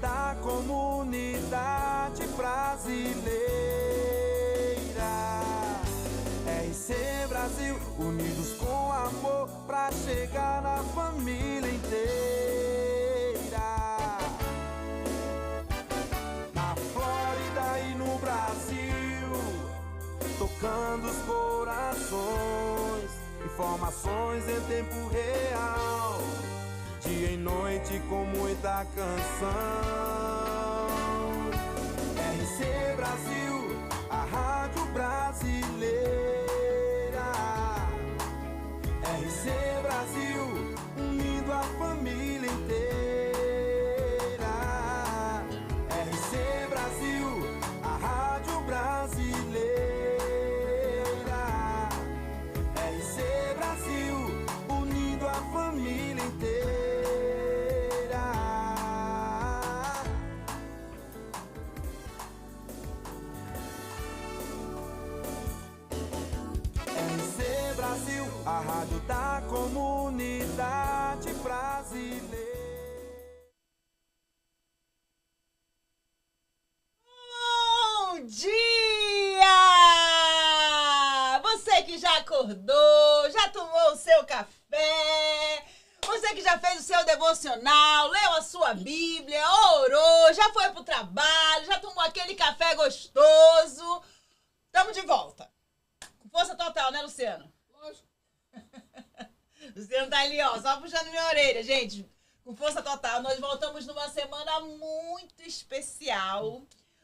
da comunidade brasileira. RC Brasil, unidos com amor pra chegar na família inteira. Na Flórida e no Brasil, tocando os corações, informações em tempo real, dia e noite com muita canção. RC Brasil, a rádio brasileira. RC Brasil, unindo a família inteira. RC Brasil, a rádio brasileira. RC Brasil, unindo a família inteira. RC Brasil, a rádio da comunidade brasileira. Bom dia! Você que já acordou, já tomou o seu café, você que já fez o seu devocional, leu a sua Bíblia, orou, já foi pro trabalho, já tomou aquele café gostoso. Estamos de volta. Com força total, né, Luciano? Lógico. Luciano tá ali, ó, só puxando minha orelha, gente. Com força total. Nós voltamos numa semana muito especial,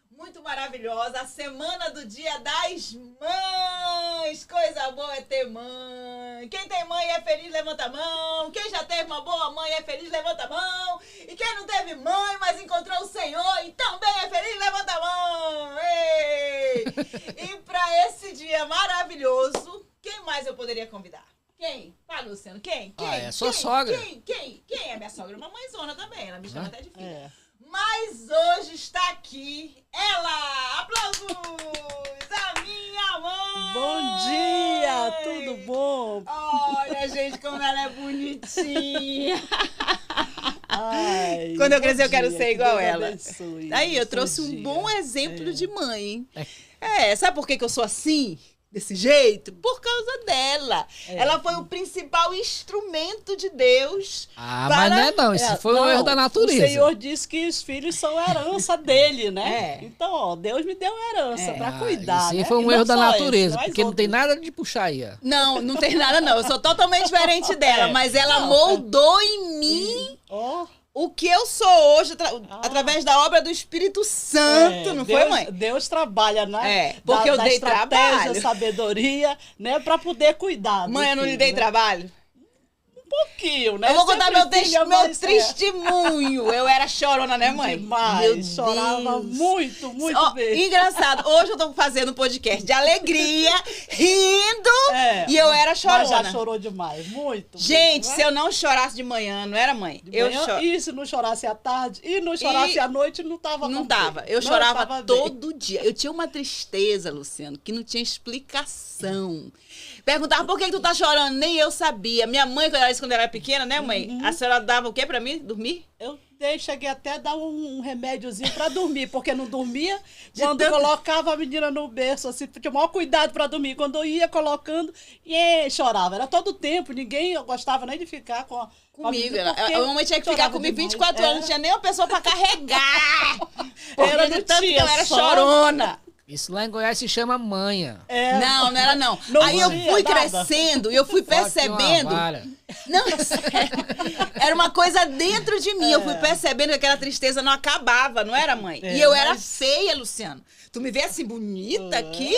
muito maravilhosa. A semana do Dia das Mães. Coisa boa é ter mãe. Quem tem mãe é feliz, levanta a mão. Quem já teve uma boa mãe é feliz, levanta a mão. E quem não teve mãe, mas encontrou o Senhor e também é feliz, levanta a mão. Ei! E para esse dia maravilhoso, quem mais eu poderia convidar? Quem? Fala, Luciano. Quem? É sua sogra. Quem é minha sogra? Uma mãezona também. Ela me chama até de filha. É. Mas hoje está aqui ela. Aplausos! A minha mãe! Bom dia, tudo bom? Olha, gente, como ela é bonitinha. Ai, Quando eu bom crescer, eu quero dia, ser que igual Deus ela. abençoe Aí, eu o seu trouxe um dia. bom exemplo É. de mãe. Sabe por que eu sou assim? Desse jeito? Por causa dela. É. Ela foi o principal instrumento de Deus. Ah, Para- mas não é não, isso foi um Não, erro da natureza. O Senhor disse que os filhos são herança dele, né? É. Então, ó, Deus me deu herança É. pra cuidar, Isso aí né? foi E um não erro da só esse, natureza, mas porque não tem outros. nada de puxar aí, ó. Não tem nada não. Eu sou totalmente diferente dela. É. Mas ela Não, moldou em mim Ó, o que eu sou hoje, através da obra do Espírito Santo. Não Deus, foi, mãe? Deus trabalha, né? É, porque eu dei estratégia, trabalho. sabedoria, né? Pra poder cuidar. do Mãe, eu não lhe filho, dei né? trabalho. Pouquinho, né? Eu vou contar Sempre meu, filha, meu mas, testemunho. Eu era chorona, né, mãe? Demais, Meu chorava Deus. muito Ó, mesmo. engraçado, hoje eu tô fazendo um podcast de alegria, rindo, É, e eu era Mas já chorona. chorou demais, muito. Gente, mesmo, se eu não chorasse de manhã, não era, mãe? De Eu manhã, choro. E se não chorasse à tarde, e não chorasse E- à noite, não tava Não com tava. bem. Eu Não chorava tava bem. todo dia. Eu tinha uma tristeza, Luciano, que não tinha explicação. Perguntava por que tu tá chorando, nem eu sabia. Minha mãe, quando ela era pequena, né, mãe? Uhum. A senhora dava o quê pra mim? Dormir? Eu cheguei até a dar um remédiozinho pra dormir, porque não dormia. De Quando tanto- colocava a menina no berço, assim, tinha o maior cuidado pra dormir. Quando eu ia colocando, chorava. Era todo tempo, ninguém gostava nem de ficar com a Comigo. menina, porque A mamãe tinha que ficar chorava comigo demais. 24 anos, não tinha nem uma pessoa pra carregar. Era de do tanto que eu tia era só. chorona. Isso lá em Goiás se chama manha. É, Não era não. Não Aí eu tinha fui nada. crescendo e eu fui Pode ter uma percebendo. vara. Não, é sério. Era uma coisa dentro de mim. Eu fui percebendo que aquela tristeza não acabava, não era, mãe? É, E eu era mas- feia, Luciano. Tu me vê assim bonita aqui?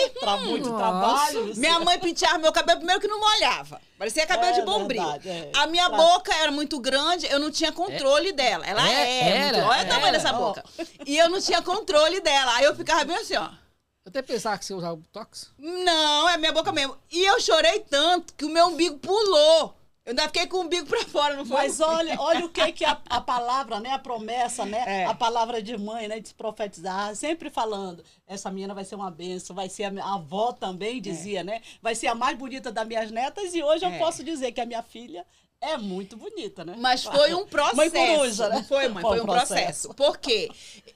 Muito Nossa. trabalho. Minha mãe penteava meu cabelo primeiro que não molhava. Parecia cabelo de bombril. verdade, é. A minha boca era muito grande, eu não tinha controle dela. Ela Era, olha o tamanho era. dessa boca. E eu não tinha controle dela. Aí eu ficava bem assim, ó. Eu até pensava que você usava botox. Não, é minha boca mesmo. E eu chorei tanto que o meu umbigo pulou. Eu ainda fiquei com o bico pra fora, não foi? Mas olha o que a palavra, né? A promessa, né? É. A palavra de mãe, né? De se profetizar, sempre falando, essa menina vai ser uma bênção, vai ser a avó também dizia, né? Vai ser a mais bonita das minhas netas e hoje eu posso dizer que a minha filha é muito bonita, né? Mas foi um processo. Mãe coruja, né? Não foi, mãe? Foi um processo. Por quê?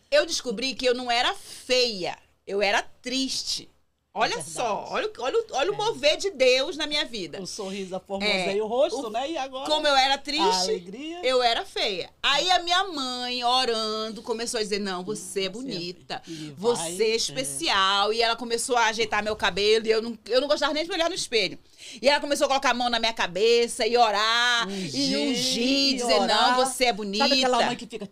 Eu descobri que eu não era feia, eu era triste. Olha verdade. só, olha o mover de Deus na minha vida. O sorriso formoseia o rosto, né? E agora Como eu era a triste, alegria. eu era feia. Aí a minha mãe, orando, começou a dizer, não, você é bonita, E você vai, é especial. E ela começou a ajeitar meu cabelo e eu não gostava nem de me olhar no espelho. E ela começou a colocar a mão na minha cabeça e orar, e ungir, dizer, orar. não, você é bonita. Sabe aquela mãe que fica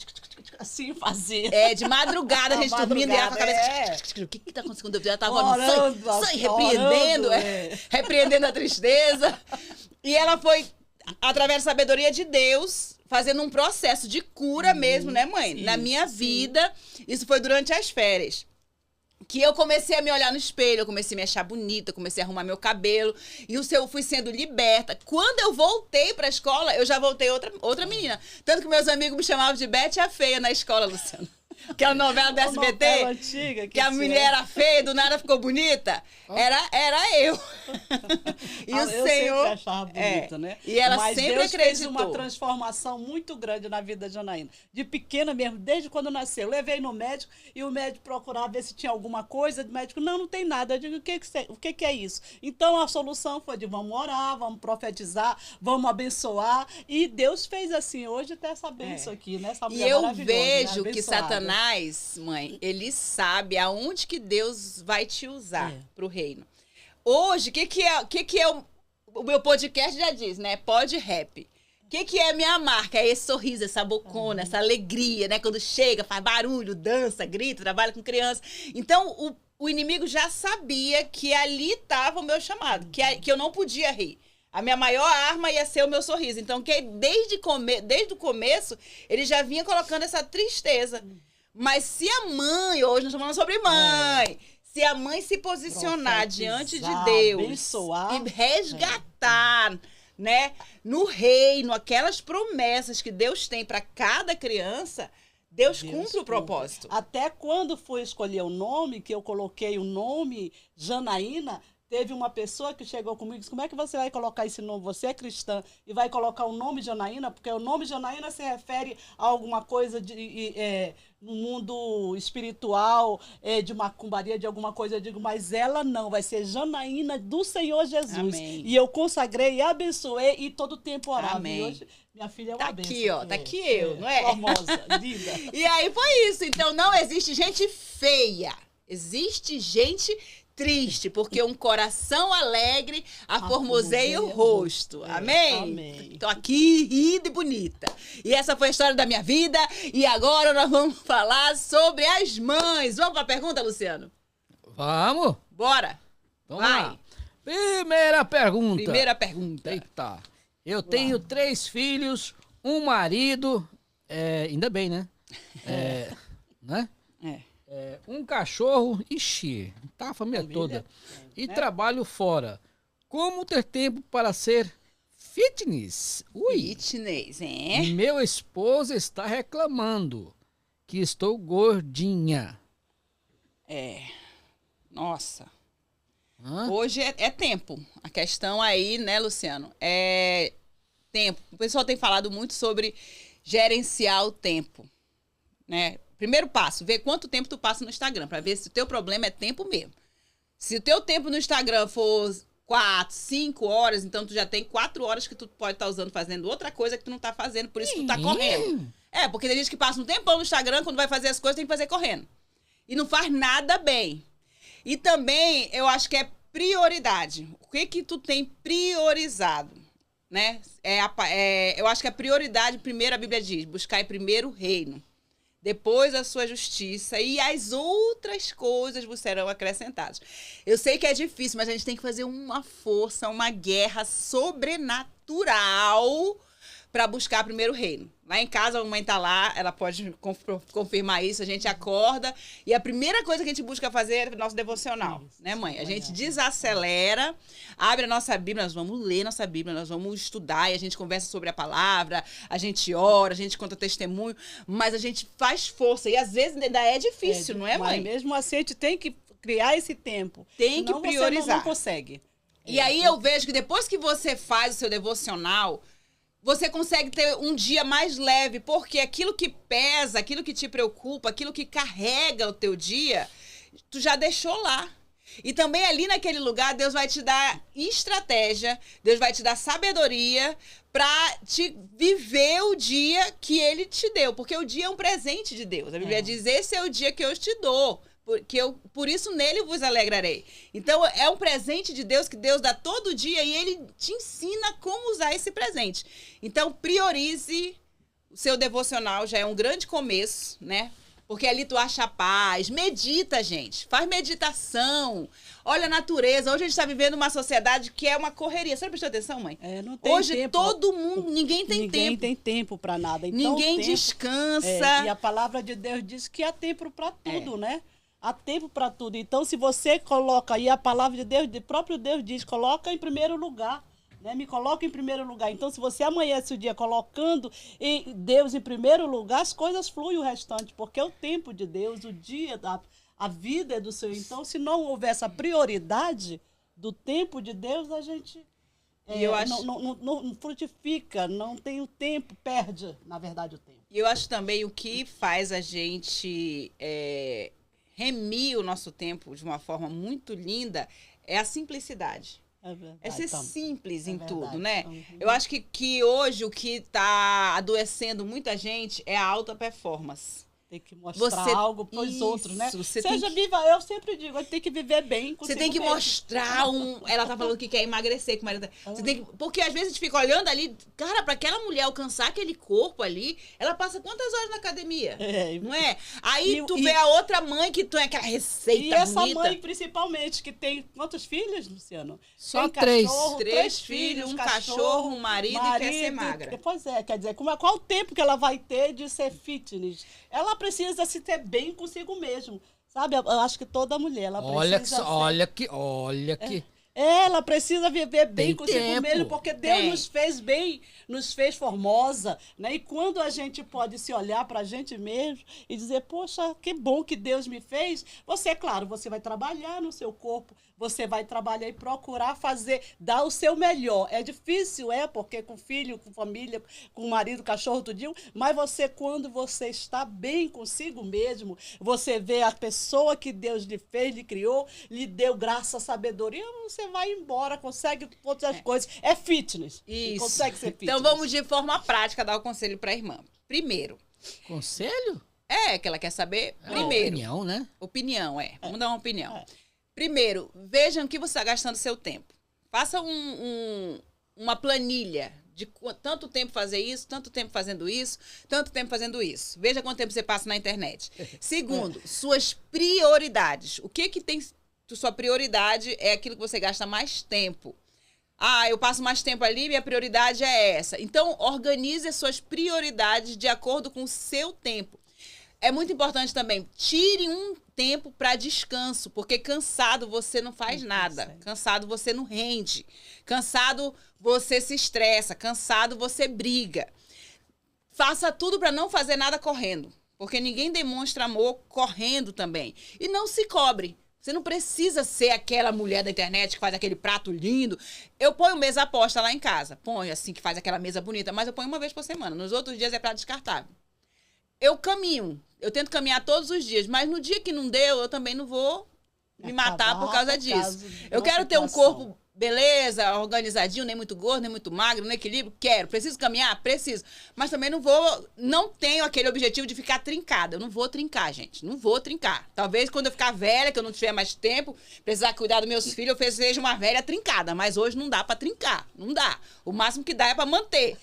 assim, fazia? É, de madrugada, a gente dormindo e ela com a cabeça... É. O que tá acontecendo? Ela tava Orando, repreendendo, orando, repreendendo a tristeza. E ela foi, através da sabedoria de Deus, fazendo um processo de cura mesmo, né, mãe? sim, Na minha sim. vida, isso foi durante as férias. Que eu comecei a me olhar no espelho, eu comecei a me achar bonita, eu comecei a arrumar meu cabelo, e eu fui sendo liberta. Quando eu voltei pra escola, eu já voltei outra menina. Tanto que meus amigos me chamavam de Bete a Feia na escola, Luciano. Aquela novela do SBT, novela antiga que a mulher era feia, do nada ficou bonita. Era eu. E o eu Senhor... sempre achava bonita, né? E ela Mas sempre Deus fez acreditou. uma transformação muito grande na vida de Janaína. De pequena mesmo, desde quando nasceu. Eu levei no médico e o médico procurava ver se tinha alguma coisa. O médico, não tem nada. Eu digo, o que é isso? Então a solução foi de vamos orar, vamos profetizar, vamos abençoar. E Deus fez assim. Hoje tem essa bênção aqui, né? Essa E mulher eu maravilhosa, vejo né? que Abençoada. Satanás, mãe, ele sabe aonde que Deus vai te usar É. pro reino. Hoje, o que é o meu podcast já diz, né? Pod rap. O que é a minha marca? É esse sorriso, essa bocona, essa alegria, né? Quando chega, faz barulho, dança, grita, trabalha com criança. Então, o inimigo já sabia que ali estava o meu chamado, que eu não podia rir. A minha maior arma ia ser o meu sorriso. Então, desde o começo, ele já vinha colocando essa tristeza. Mas se a mãe, hoje nós estamos falando sobre mãe, se a mãe se posicionar diante de Deus abençoar, e resgatar, né, no reino, aquelas promessas que Deus tem para cada criança, Deus cumpre o propósito. Até quando fui escolher o nome, que eu coloquei o nome Janaína, teve uma pessoa que chegou comigo e disse, como é que você vai colocar esse nome? Você é cristã e vai colocar o nome Janaína? Porque o nome Janaína se refere a alguma coisa no mundo espiritual, de macumbaria, de alguma coisa. Eu digo, mas ela não, vai ser Janaína do Senhor Jesus. Amém. E eu consagrei e abençoei e todo tempo orava. Amém. E hoje minha filha é uma Tá bênção. aqui, ó, tá aqui eu, não é? Formosa, linda. E aí foi isso. Então não existe gente feia. Existe gente triste, porque um coração alegre aformoseia o rosto. Amém? Amém. Tô aqui, rindo e bonita. E essa foi a história da minha vida. E agora nós vamos falar sobre as mães. Vamos para a pergunta, Luciano? Vamos? Bora. Vamos Vai. lá. Primeira pergunta. Primeira pergunta. Eita. Eu tenho 3 filhos, um marido, ainda bem, né? Né? Um cachorro, ixi, tá a família toda. E trabalho fora. Como ter tempo para ser fitness? Ui. Fitness, hein? Meu esposo está reclamando que estou gordinha. Nossa. Hã? Hoje é tempo. A questão aí, né, Luciano? É tempo. O pessoal tem falado muito sobre gerenciar o tempo, né? Primeiro passo, ver quanto tempo tu passa no Instagram, para ver se o teu problema é tempo mesmo. Se o teu tempo no Instagram for 4, 5 horas, então tu já tem 4 horas que tu pode estar usando fazendo outra coisa que tu não tá fazendo, por isso que tu tá correndo. Porque tem gente que passa um tempão no Instagram, quando vai fazer as coisas tem que fazer correndo. E não faz nada bem. E também, eu acho que é prioridade. O que tu tem priorizado, né? Eu acho que a prioridade, primeiro a Bíblia diz, buscar primeiro o reino, depois a sua justiça e as outras coisas vos serão acrescentadas. Eu sei que é difícil, mas a gente tem que fazer uma força, uma guerra sobrenatural para buscar primeiro o reino. Lá em casa, a mamãe tá lá, ela pode confirmar isso, a gente acorda e a primeira coisa que a gente busca fazer é o nosso devocional, né, mãe? A gente desacelera, abre a nossa Bíblia, nós vamos ler nossa Bíblia, nós vamos estudar e a gente conversa sobre a palavra, a gente ora, a gente conta testemunho, mas a gente faz força e às vezes ainda é difícil, não é, mãe? Mas mesmo assim, a gente tem que criar esse tempo. Tem que senão priorizar. Você não consegue. E aí eu vejo que depois que você faz o seu devocional, você consegue ter um dia mais leve, porque aquilo que pesa, aquilo que te preocupa, aquilo que carrega o teu dia, tu já deixou lá. E também ali naquele lugar, Deus vai te dar estratégia, Deus vai te dar sabedoria para te viver o dia que Ele te deu. Porque o dia é um presente de Deus. A Bíblia diz, esse é o dia que eu te dou. Por isso nele vos alegrarei. Então, é um presente de Deus que Deus dá todo dia e Ele te ensina como usar esse presente. Então, priorize o seu devocional, já é um grande começo, né? Porque ali tu acha paz. Medita, gente. Faz meditação. Olha a natureza. Hoje a gente está vivendo uma sociedade que é uma correria. Você prestou atenção, mãe? Não tem Hoje tempo. todo mundo, ninguém tem tempo. Ninguém tem tempo para nada. Então, Ninguém descansa. E a palavra de Deus diz que há tempo para tudo, né? Há tempo para tudo. Então, se você coloca aí a palavra de Deus, o próprio Deus diz, coloca em primeiro lugar. Né? Me coloca em primeiro lugar. Então, se você amanhece o dia colocando Deus em primeiro lugar, as coisas fluem o restante, porque é o tempo de Deus, o dia, a vida é do Senhor. Então, se não houver essa prioridade do tempo de Deus, a gente eu acho... não frutifica, não tem o tempo, perde, na verdade, o tempo. E eu acho também o que faz a gente remir o nosso tempo de uma forma muito linda é a simplicidade. É ser simples em tudo, né? Eu acho que hoje o que está adoecendo muita gente é a alta performance. Tem que mostrar algo para os outros, né? Eu sempre digo, a gente tem que viver bem consigo. Você tem que mostrar Ela tá falando que quer emagrecer com o marido. Porque às vezes a gente fica olhando ali, cara, para aquela mulher alcançar aquele corpo ali, ela passa quantas horas na academia? Não é? Aí tu vê a outra mãe que tem aquela receita bonita. E essa mãe, principalmente, que tem quantos filhos, Luciano? Só três. Três filhos, um cachorro, um marido e quer ser magra. Pois é, quer dizer, qual o tempo que ela vai ter de ser fitness? Ela precisa se ter bem consigo mesmo, sabe? Eu acho que toda mulher, ela precisa... Olha que... Ela precisa viver bem consigo tempo. mesmo, porque Deus nos fez bem, nos fez formosa, né? E quando a gente pode se olhar para a gente mesmo e dizer, poxa, que bom que Deus me fez, você, claro, você vai trabalhar no seu corpo, você vai trabalhar e procurar dar o seu melhor. É difícil, porque com filho, com família, com marido, cachorro, tudinho, mas quando você está bem consigo mesmo, você vê a pessoa que Deus lhe fez, lhe criou, lhe deu graça, sabedoria, você vai embora, consegue outras coisas. É fitness. Isso. Consegue ser fitness. Então vamos de forma prática dar o conselho para a irmã. Primeiro. Conselho? Que ela quer saber. Primeiro. Opinião, né? Opinião, Vamos dar uma opinião. Primeiro, vejam o que você está gastando seu tempo. Faça uma planilha de tanto tempo fazer isso, tanto tempo fazendo isso, tanto tempo fazendo isso. Veja quanto tempo você passa na internet. Segundo, suas prioridades. O que tem... Sua prioridade é aquilo que você gasta mais tempo. Eu passo mais tempo ali, minha prioridade é essa. Então, organize as suas prioridades de acordo com o seu tempo. É muito importante também, tire um tempo para descanso, porque cansado você não faz nada. Cansado você não rende. Cansado você se estressa. Cansado você briga. Faça tudo para não fazer nada correndo, porque ninguém demonstra amor correndo também. E não se cobre. Você não precisa ser aquela mulher da internet que faz aquele prato lindo. Eu ponho mesa aposta lá em casa. Ponho assim, que faz aquela mesa bonita, mas eu ponho uma vez por semana. Nos outros dias é prato descartável. Eu caminho. Eu tento caminhar todos os dias, mas no dia que não deu, eu também não vou me matar por causa disso. Eu quero ter um corpo, beleza, organizadinho, nem muito gordo, nem muito magro, no equilíbrio. Quero. Preciso caminhar? Preciso. Mas também não tenho aquele objetivo de ficar trincada. Eu não vou trincar, gente. Não vou trincar. Talvez quando eu ficar velha, que eu não tiver mais tempo, precisar cuidar dos meus filhos, eu seja uma velha trincada. Mas hoje não dá pra trincar. Não dá. O máximo que dá é pra manter.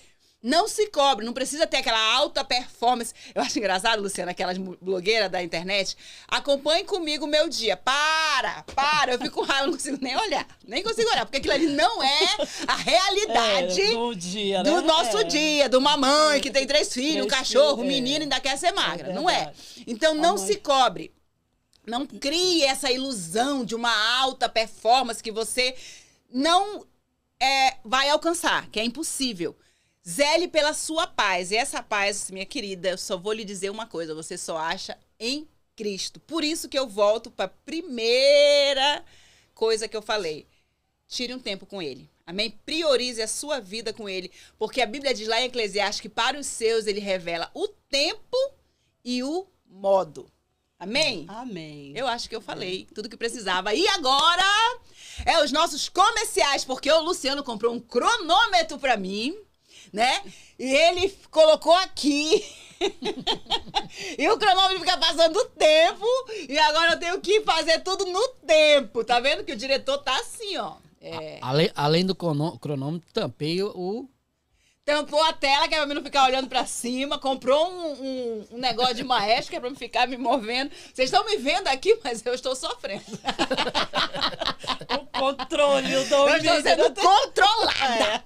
Não se cobre, não precisa ter aquela alta performance. Eu acho engraçado, Luciana, aquelas blogueiras da internet. Acompanhe comigo o meu dia. Para! Eu fico com raiva, eu não consigo nem olhar. Nem consigo olhar, porque aquilo ali não é a realidade do dia, né? do nosso dia, de uma mãe que tem 3 filhos, um cachorro, um menino e ainda quer ser magra. Não é. Então não se cobre. Não crie essa ilusão de uma alta performance que você não vai alcançar, que é impossível. Zele pela sua paz. E essa paz, minha querida, eu só vou lhe dizer uma coisa. Você só acha em Cristo. Por isso que eu volto para a primeira coisa que eu falei. Tire um tempo com Ele. Amém? Priorize a sua vida com Ele. Porque a Bíblia diz lá em Eclesiastes que para os seus Ele revela o tempo e o modo. Amém? Amém. Eu acho que eu falei tudo que precisava. E agora os nossos comerciais. Porque o Luciano comprou um cronômetro para mim. Né? E ele colocou aqui. E o cronômetro fica passando o tempo. E agora eu tenho que fazer tudo no tempo. Tá vendo que o diretor tá assim, ó. Além do cronômetro, tampei o... Tampou a tela, que é pra mim não ficar olhando pra cima. Comprou um negócio de maestro, que é pra me ficar me movendo. Vocês estão me vendo aqui, mas eu estou sofrendo. O controle, o domínio. Eu estou sendo controlada.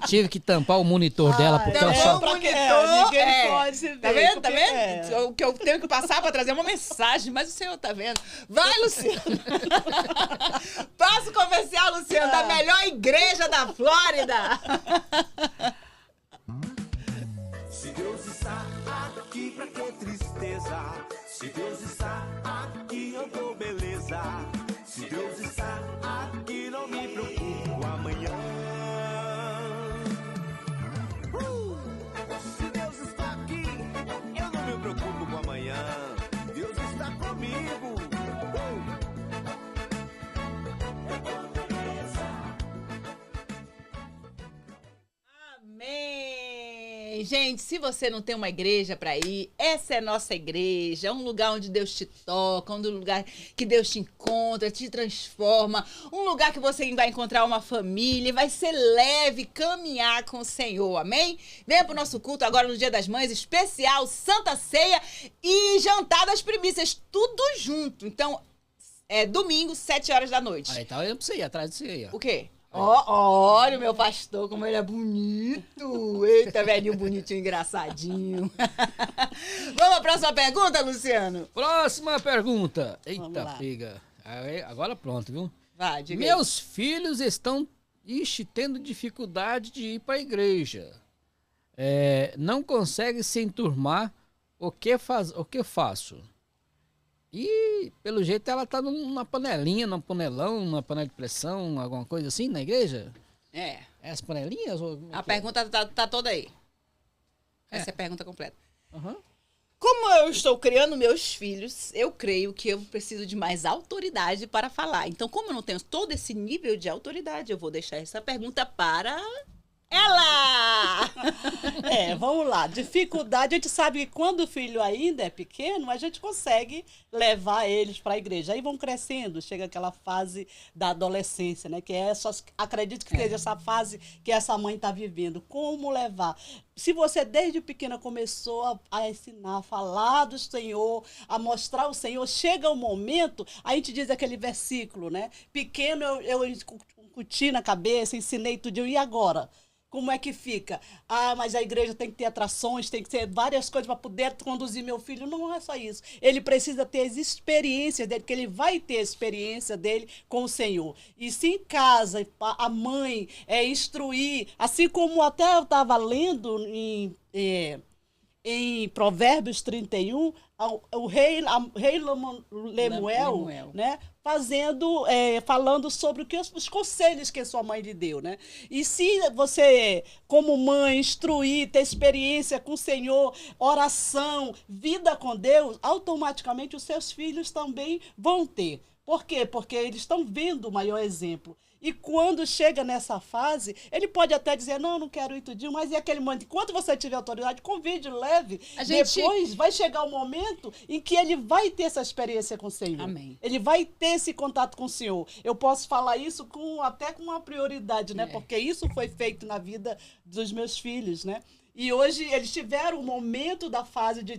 Tive que tampar o monitor dela, porque ela só... Ninguém pode se ver. Tá vendo? Tá vendo? O que eu tenho que passar pra trazer uma mensagem, mas o senhor tá vendo? Vai, Luciano. Passa o comercial, Luciano, da melhor igreja da Flórida. Se Deus está aqui, pra que tristeza? Se Deus está aqui, eu dou beleza. Se Deus está aqui, não me preocupo amanhã. Se Deus está aqui, eu não me preocupo com amanhã. Deus está comigo. Amém! Gente, se você não tem uma igreja para ir, essa é nossa igreja, um lugar onde Deus te toca, um lugar que Deus te encontra, te transforma, um lugar que você vai encontrar uma família, vai ser leve caminhar com o Senhor, amém? Venha pro nosso culto agora no Dia das Mães, especial, Santa Ceia e Jantar das Primícias, tudo junto. Então, domingo, 7 horas da noite. Aí tá olhando pra você ir, atrás de você aí, ó. O quê? Olha o meu pastor, como ele é bonito. Eita, velhinho bonitinho, engraçadinho. Vamos à próxima pergunta, Luciano? Próxima pergunta. Eita, Vamos lá. pega. Agora pronto, viu? Vai, diga aí. Meus filhos estão tendo dificuldade de ir para a igreja. Não conseguem se enturmar. O que faço? E, pelo jeito, ela tá numa panelinha, num panelão, numa panela de pressão, alguma coisa assim na igreja? As panelinhas? A pergunta tá toda aí. Essa é a pergunta completa. Uhum. Como eu estou criando meus filhos, eu creio que eu preciso de mais autoridade para falar. Então, como eu não tenho todo esse nível de autoridade, eu vou deixar essa pergunta para ela! Vamos lá. Dificuldade, a gente sabe que quando o filho ainda é pequeno, a gente consegue levar eles para a igreja. Aí vão crescendo, chega aquela fase da adolescência, né? Acredito que seja essa fase que essa mãe está vivendo. Como levar? Se você desde pequena começou a ensinar, a falar do Senhor, a mostrar o Senhor, chega um momento, a gente diz aquele versículo, né? Pequeno eu incuti na cabeça, ensinei tudo, e agora? Como é que fica? Mas a igreja tem que ter atrações, tem que ter várias coisas para poder conduzir meu filho. Não é só isso. Ele precisa ter as experiências dele, que ele vai ter a experiência dele com o Senhor. E se em casa a mãe instruir, assim como até eu estava lendo em Provérbios 31, o rei Lemuel, né, falando sobre os conselhos que a sua mãe lhe deu, né? E se você, como mãe, instruir, ter experiência com o Senhor, oração, vida com Deus, automaticamente os seus filhos também vão ter. Por quê? Porque eles estão vendo o maior exemplo. E quando chega nessa fase, ele pode até dizer, não quero ir tudinho, mas é aquele momento, enquanto você tiver autoridade, convide, leve. Depois vai chegar o momento em que ele vai ter essa experiência com o Senhor. Amém. Ele vai ter esse contato com o Senhor. Eu posso falar isso até com uma prioridade, né? Porque isso foi feito na vida dos meus filhos, né? E hoje eles tiveram o momento da fase de...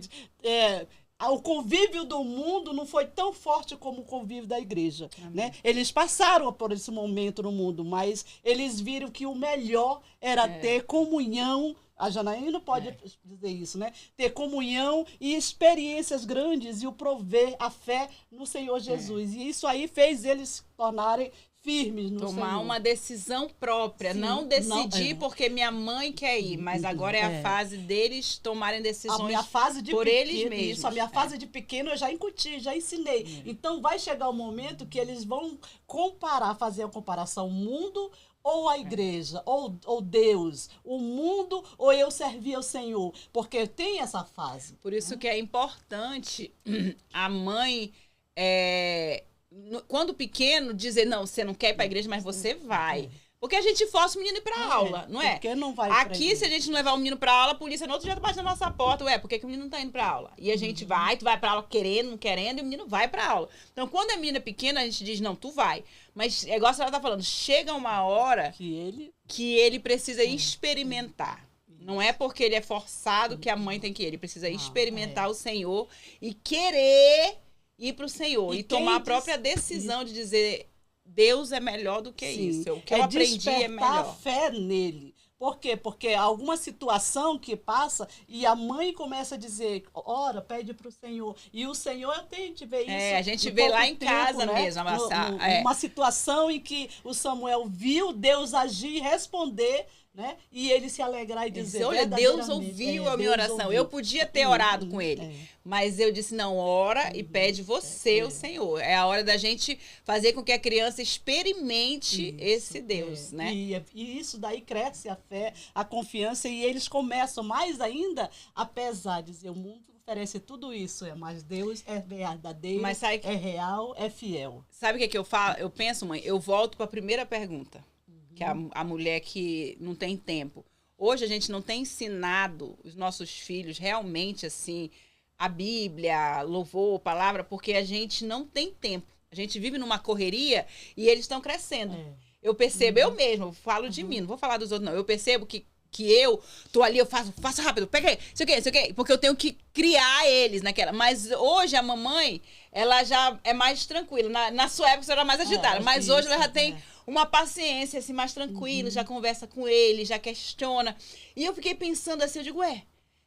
o convívio do mundo não foi tão forte como o convívio da igreja, né? Eles passaram por esse momento no mundo, mas eles viram que o melhor era ter comunhão. A Janaína pode dizer isso, né? Ter comunhão e experiências grandes e o prover a fé no Senhor Jesus. E isso aí fez eles tornarem firmes no Tomar Senhor. uma decisão própria, Sim, não decidir porque minha mãe quer ir, mas agora é a fase deles tomarem decisões por eles mesmos. Isso, a minha fase de pequeno eu já incuti, já ensinei. Então vai chegar o momento que eles vão fazer a comparação mundo ou a igreja, ou Deus, o mundo, ou eu servir ao Senhor, porque tem essa fase. Por isso que é importante a mãe... quando pequeno, dizer, não, você não quer ir para a igreja, mas você vai. Porque a gente força o menino ir para aula, não é? Porque não vai aqui, se a gente não levar o menino para aula, a polícia no outro dia tá batendo na nossa porta. Ué, por que o menino não tá indo para aula? E a gente tu vai para aula querendo, não querendo, e o menino vai para aula. Então, quando a menina é pequena, a gente diz, não, tu vai. Mas, igual a senhora tá falando, chega uma hora que ele precisa experimentar. Não é porque ele é forçado que a mãe tem que ir. Ele precisa experimentar o Senhor e querer... ir para o Senhor e tomar a própria decisão de dizer Deus é melhor do que isso. O que eu aprendi é melhor. A fé nele. Por quê? Porque alguma situação que passa e a mãe começa a dizer, ora, pede para o Senhor. E o Senhor, a gente vê isso. A gente vê lá em casa mesmo. Uma situação em que o Samuel viu Deus agir e responder, né? E ele se alegrar e dizer, olha, Deus ouviu a minha oração. Eu podia ter orado com ele. Mas eu disse, não, ora e pede você ao Senhor. É a hora da gente fazer com que a criança experimente esse Deus, né? E isso daí cresce a fé, a confiança, e eles começam mais ainda, apesar de dizer, o mundo oferece tudo isso, mas Deus é verdadeiro, é real, é fiel. Sabe o que eu falo? Eu penso, mãe, eu volto para a primeira pergunta. Que é a mulher que não tem tempo. Hoje a gente não tem ensinado os nossos filhos realmente assim, a Bíblia, louvor, palavra, porque a gente não tem tempo. A gente vive numa correria e eles estão crescendo. Eu percebo, eu mesmo, falo de mim, não vou falar dos outros não. Eu percebo que eu tô ali, eu faço rápido, pega aí, sei o quê, porque eu tenho que criar eles naquela. Mas hoje a mamãe, ela já é mais tranquila. Na sua época você era mais agitada, mas hoje ela já tem uma paciência assim, mais tranquila, já conversa com ele, já questiona. E eu fiquei pensando assim, eu digo,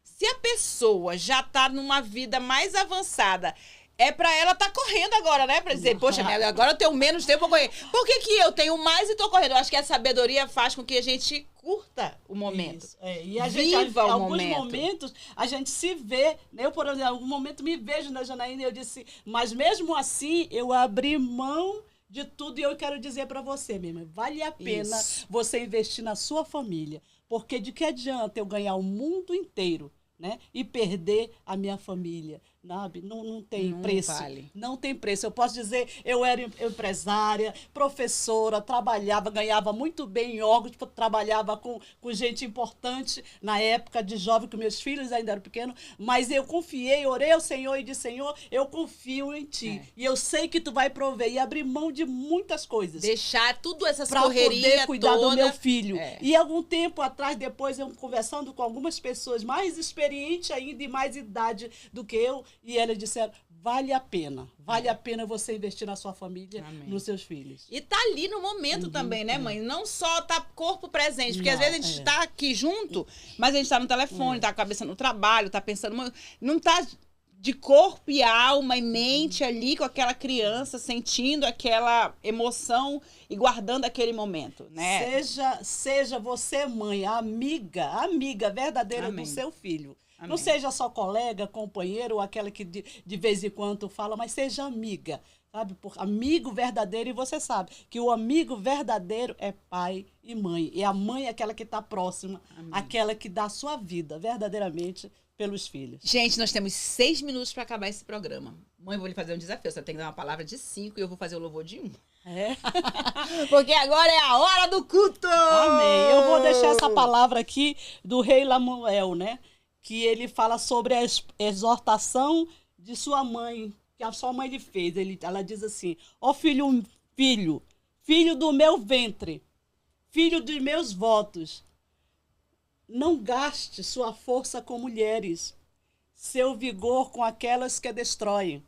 se a pessoa já tá numa vida mais avançada, é pra ela tá correndo agora, né? Pra dizer, poxa, agora eu tenho menos tempo pra correr. Por que eu tenho mais e tô correndo? Eu acho que a sabedoria faz com que a gente curta o momento. E a gente, em alguns momentos, a gente se vê, né? Eu, por exemplo, em algum momento me vejo na Janaína e eu disse, mas mesmo assim, eu abri mão de tudo e eu quero dizer para você, minha irmã, vale a pena você investir na sua família, porque de que adianta eu ganhar o mundo inteiro, né? E perder a minha família. Não tem preço. Vale. Não tem preço. Eu posso dizer, eu era empresária, professora, trabalhava, ganhava muito bem em órgãos, trabalhava com gente importante na época de jovem, que meus filhos ainda eram pequenos, mas eu confiei, orei ao Senhor e disse, Senhor, eu confio em Ti. E eu sei que Tu vai prover. E abrir mão de muitas coisas. Deixar tudo essas correrias para poder cuidar do meu filho. E algum tempo atrás, depois, eu conversando com algumas pessoas mais experientes ainda e mais idade do que eu, e elas disseram, vale a pena você investir na sua família, nos seus filhos. E tá ali no momento também, né, mãe? Não só tá corpo presente, porque às vezes a gente tá aqui junto, mas a gente tá no telefone, tá com a cabeça no trabalho, tá pensando, não tá de corpo e alma e mente ali com aquela criança, sentindo aquela emoção e guardando aquele momento, né? Seja você, mãe, amiga verdadeira do seu filho. Amém. Não seja só colega, companheiro, ou aquela que de vez em quando fala, mas seja amiga, sabe? Amigo verdadeiro, e você sabe que o amigo verdadeiro é pai e mãe. E a mãe é aquela que está próxima, aquela que dá a sua vida verdadeiramente pelos filhos. Gente, nós temos 6 minutos para acabar esse programa. Mãe, vou lhe fazer um desafio. Você tem que dar uma palavra de 5 e eu vou fazer o louvor de 1. É. Porque agora é a hora do culto! Amém. Eu vou deixar essa palavra aqui do rei Lemuel, né? Que ele fala sobre a exortação de sua mãe, que a sua mãe lhe fez. Ela diz assim: ó filho, filho do meu ventre, filho dos meus votos, não gaste sua força com mulheres, seu vigor com aquelas que destroem.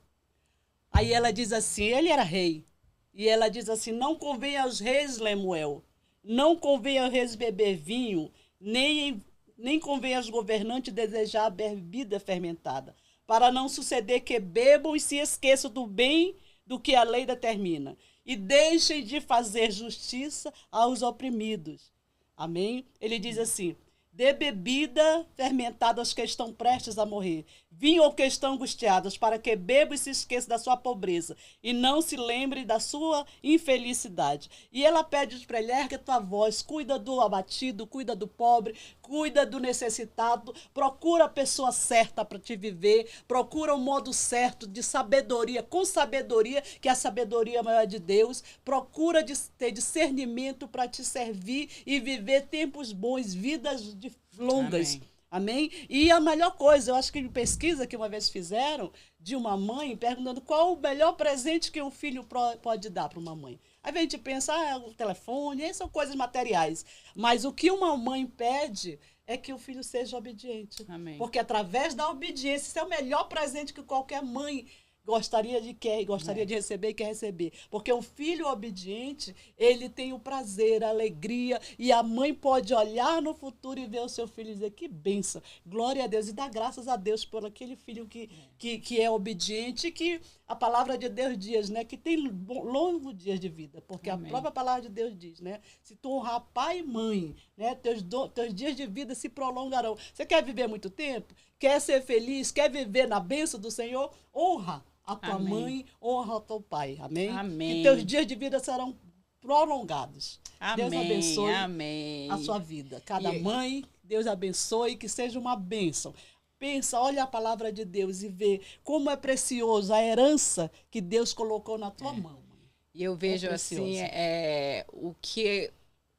Aí ela diz assim, ele era rei, e ela diz assim: não convém aos reis, Lemuel, não convém aos reis beber vinho, nem convém aos governantes desejar bebida fermentada, para não suceder que bebam e se esqueçam do bem do que a lei determina, e deixem de fazer justiça aos oprimidos. Amém? Ele diz assim: dê bebida fermentada aos que estão prestes a morrer, vinho ao que estão angustiados, para que bebam e se esqueçam da sua pobreza, e não se lembre da sua infelicidade. E ela pede para ele: ergue a tua voz, cuida do abatido, cuida do pobre, cuida do necessitado, procura a pessoa certa para te viver, procura o modo certo de sabedoria, com sabedoria, que é a sabedoria maior de Deus, procura ter discernimento para te servir e viver tempos bons, vidas longas. Amém? E a melhor coisa, eu acho que pesquisa que uma vez fizeram de uma mãe, perguntando qual o melhor presente que um filho pode dar para uma mãe. Aí a gente pensa, o telefone, essas são coisas materiais. Mas o que uma mãe pede é que o filho seja obediente. Amém. Porque através da obediência, isso é o melhor presente que qualquer mãe gostaria de receber e quer receber. Porque o filho obediente, ele tem o prazer, a alegria, e a mãe pode olhar no futuro e ver o seu filho e dizer: que bênção, glória a Deus, e dar graças a Deus por aquele filho que é obediente, e que a palavra de Deus diz, né, que tem longos dias de vida, porque Amém. A própria palavra de Deus diz, né, se tu honrar pai e mãe, né, teus dias de vida se prolongarão. Você quer viver muito tempo? Quer ser feliz? Quer viver na bênção do Senhor? Honra a tua Amém. Mãe, honra o teu pai. Amém? Amém. E teus dias de vida serão prolongados. Amém. Deus abençoe Amém. a sua vida. Cada mãe, Deus abençoe, que seja uma bênção. Pensa, olha a palavra de Deus e vê como é precioso a herança que Deus colocou na tua mão. E eu vejo assim, o que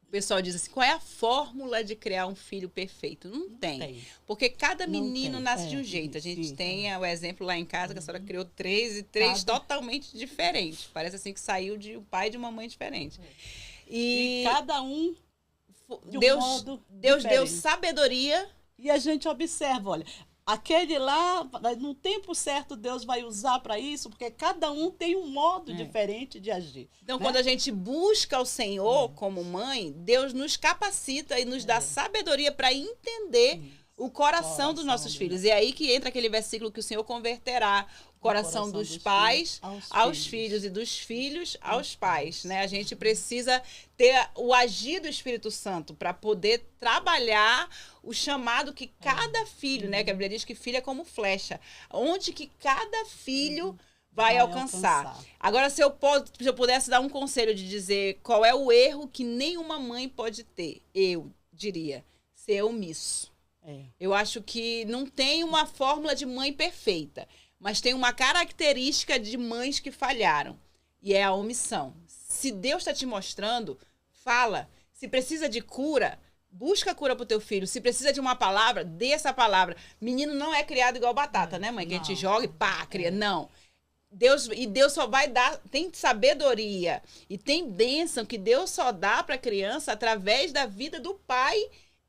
o pessoal diz assim: qual é a fórmula de criar um filho perfeito? Não tem. Porque cada menino nasce de um jeito. A gente tem o exemplo lá em casa, que a senhora criou 3 e 3 totalmente diferentes. Parece assim que saiu de um pai e de uma mãe diferente. E cada um de um modo Deus deu diferente. Sabedoria. E a gente observa, olha, aquele lá, no tempo certo, Deus vai usar para isso, porque cada um tem um modo diferente de agir. Então, quando a gente busca o Senhor como mãe, Deus nos capacita e nos dá sabedoria para entender o coração dos nossos filhos. E é aí que entra aquele versículo que o Senhor converterá o coração dos pais aos filhos e dos filhos aos pais, né? A gente precisa ter o agir do Espírito Santo para poder trabalhar o chamado que cada filho, né? Que a Bíblia diz que filho é como flecha, onde que cada filho vai alcançar. Agora, se eu pudesse dar um conselho de dizer qual é o erro que nenhuma mãe pode ter, eu diria: ser omisso. Eu acho que não tem uma fórmula de mãe perfeita, mas tem uma característica de mães que falharam, e é a omissão. Se Deus está te mostrando, fala. Se precisa de cura, busca a cura para o teu filho. Se precisa de uma palavra, dê essa palavra. Menino não é criado igual batata, né, mãe? Que a gente joga e pá, cria. Não. Deus só vai dar, tem sabedoria e tem bênção que Deus só dá para a criança através da vida do pai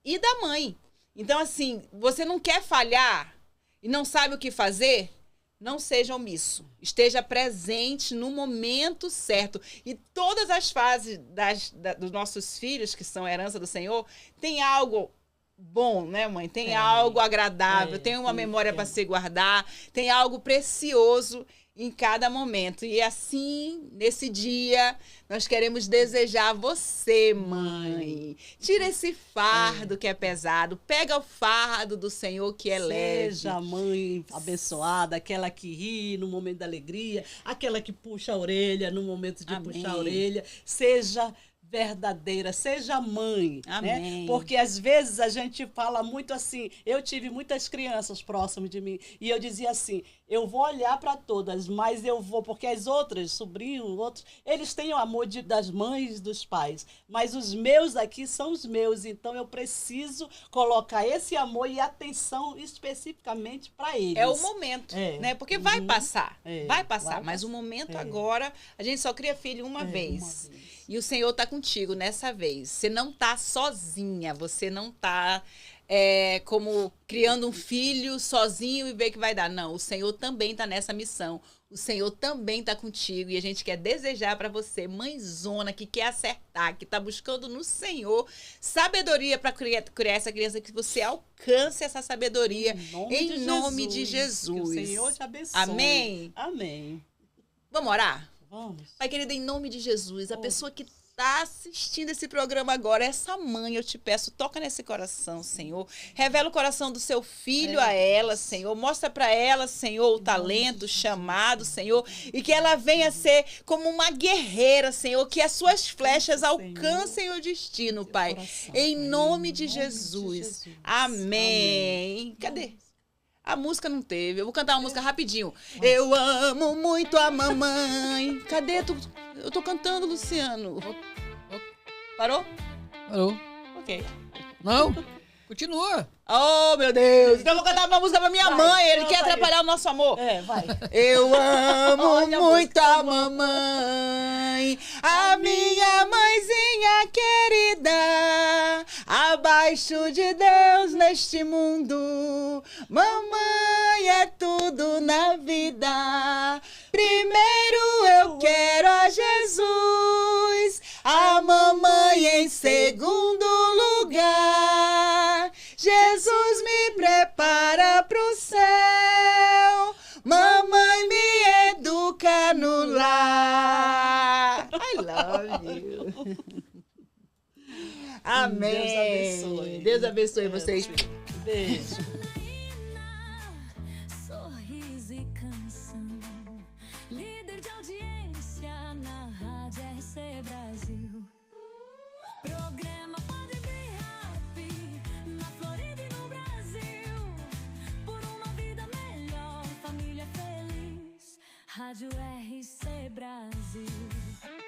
e da mãe. Então, assim, você não quer falhar e não sabe o que fazer? Não seja omisso. Esteja presente no momento certo. E todas as fases dos nossos filhos, que são herança do Senhor, tem algo bom, né, mãe? Tem algo agradável, tem uma memória para se guardar, tem algo precioso em cada momento. E assim, nesse dia, nós queremos desejar a você, mãe. Tira esse fardo que é pesado. Pega o fardo do Senhor que é leve. Seja a mãe abençoada, aquela que ri no momento da alegria, aquela que puxa a orelha no momento de puxar a orelha. Seja verdadeira, seja mãe, Amém. né? Porque às vezes a gente fala muito assim, eu tive muitas crianças próximas de mim, e eu dizia assim, eu vou olhar para todas, mas eu vou, porque as outras, sobrinhos, outros, eles têm o amor das mães, dos pais, mas os meus aqui são os meus, então eu preciso colocar esse amor e atenção especificamente para eles. É o momento, né? Porque vai passar, vai passar, vai mas o momento É. agora, a gente só cria filho uma vez. E o Senhor está contigo nessa vez. Você não está sozinha, você não está como criando um filho sozinho e ver que vai dar. Não, o Senhor também está nessa missão. O Senhor também está contigo e a gente quer desejar para você, mãezona, que quer acertar, que está buscando no Senhor sabedoria para criar essa criança, que você alcance essa sabedoria em nome de Jesus. Que o Senhor te abençoe. Amém? Amém. Vamos orar? Vamos. Pai querido, em nome de Jesus, a pessoa que está assistindo esse programa agora, essa mãe, eu te peço, toca nesse coração, Senhor. Revela o coração do seu filho a ela, Senhor. Mostra para ela, Senhor, o talento, o chamado, Senhor. E que ela venha ser como uma guerreira, Senhor. Que as suas flechas alcancem o destino, Pai. Em nome de Jesus. Amém. Cadê? A música não teve. Eu vou cantar uma música rapidinho. Eu amo muito a mamãe. Cadê tu? Eu tô cantando, Luciano. Parou? Parou. Ok. Não, continua. Oh, meu Deus. Então eu vou cantar uma música pra minha mãe. Ele quer atrapalhar o nosso amor. Vai. Eu amo muito a mamãe, a minha mãezinha querida, abaixo de Deus neste mundo. Mamãe é tudo na vida. Primeiro eu quero a Jesus, a mamãe em segundo lugar. Jesus me prepara pro céu, mamãe me educa no lar. I love you. Amém. Deus abençoe. Deus abençoe vocês. Beijo. Sorriso e canção, líder de audiência na Rádio RC Brasil. Programa Pode Be Happy, na Florida e no Brasil. Por uma vida melhor, família feliz. Rádio RC Brasil.